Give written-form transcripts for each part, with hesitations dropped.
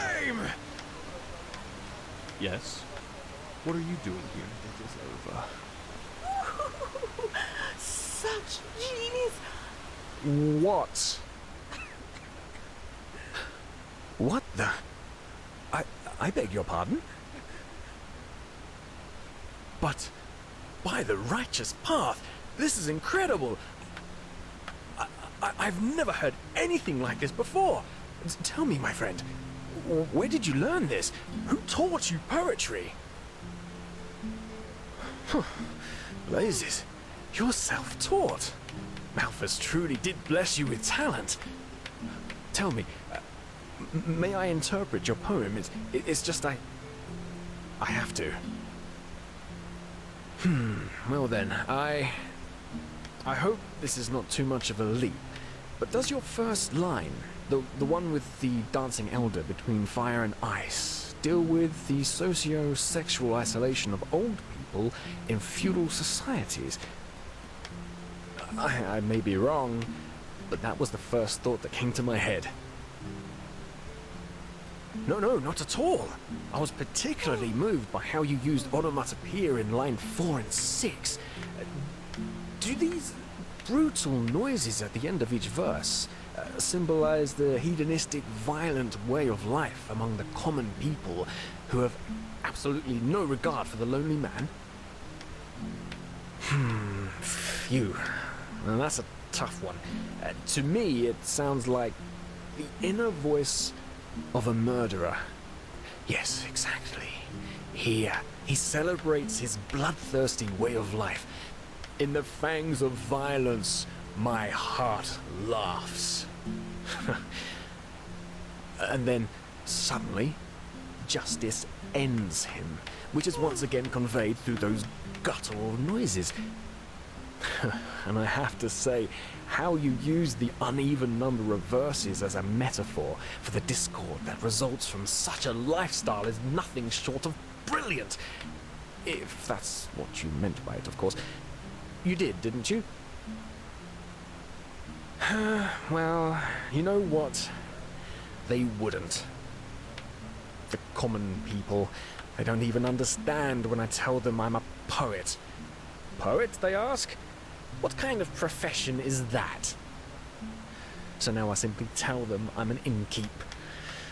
shame! Yes? What are you doing here? It is over. Such genius! What? What the? I beg your pardon? But, by the righteous path, this is incredible! I've never heard anything like this before! Tell me, my friend, where did you learn this? Who taught you poetry? Blazes, you're self-taught. Malthus truly did bless you with talent. Tell me, may I interpret your poem? It's just I have to. Well then, I hope this is not too much of a leap, but does your first line, the one with the dancing elder between fire and ice, deal with the socio-sexual isolation of old people in feudal societies? I may be wrong, but that was the first thought that came to my head. No, not at all. I was particularly moved by how you used onomatopoeia in line 4 and 6. Do these brutal noises at the end of each verse symbolize the hedonistic, violent way of life among the common people who have absolutely no regard for the lonely man? Phew. Well, that's a tough one. To me, it sounds like the inner voice of a murderer. Yes, exactly. He celebrates his bloodthirsty way of life. In the fangs of violence, my heart laughs. And then, suddenly, justice ends him, which is once again conveyed through those guttural noises. And I have to say, how you use the uneven number of verses as a metaphor for the discord that results from such a lifestyle is nothing short of brilliant. If that's what you meant by it, of course. You did, didn't you? Well, you know what? They wouldn't. The common people, they don't even understand when I tell them I'm a poet. Poet, they ask? What kind of profession is that? So now I simply tell them I'm an innkeep.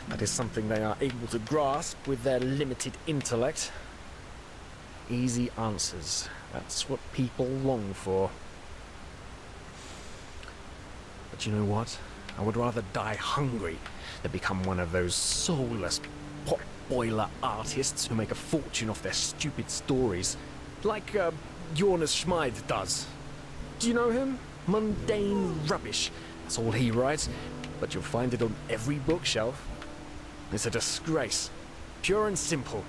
That is something they are able to grasp with their limited intellect. Easy answers. That's what people long for. But you know what? I would rather die hungry than become one of those soulless pot-boiler artists who make a fortune off their stupid stories. Like, Jonas Schmid does. Do you know him? Mundane rubbish. That's all he writes, but you'll find it on every bookshelf. It's a disgrace. Pure and simple.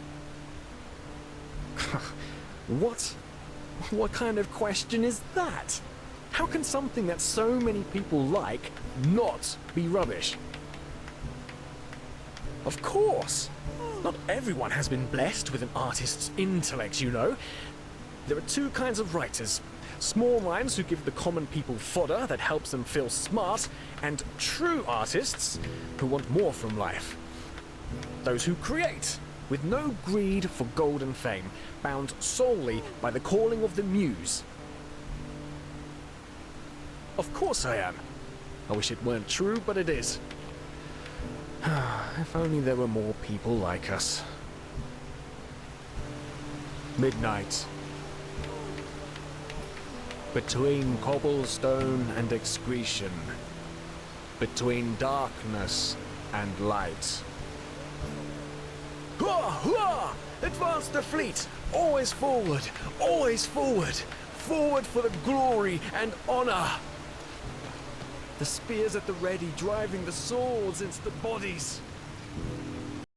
What kind of question is that? How can something that so many people like not be rubbish? Of course! Not everyone has been blessed with an artist's intellect, you know. There are two kinds of writers. Small minds who give the common people fodder that helps them feel smart, and true artists who want more from life. Those who create, with no greed for gold and fame, bound solely by the calling of the muse. Of course I am. I wish it weren't true, but it is. If only there were more people like us. Midnight. Between cobblestone and excretion. Between darkness and light. Hurrah! Hurrah! Advance the fleet! Always forward! Always forward! Forward for the glory and honor! The spears at the ready, driving the swords into the bodies.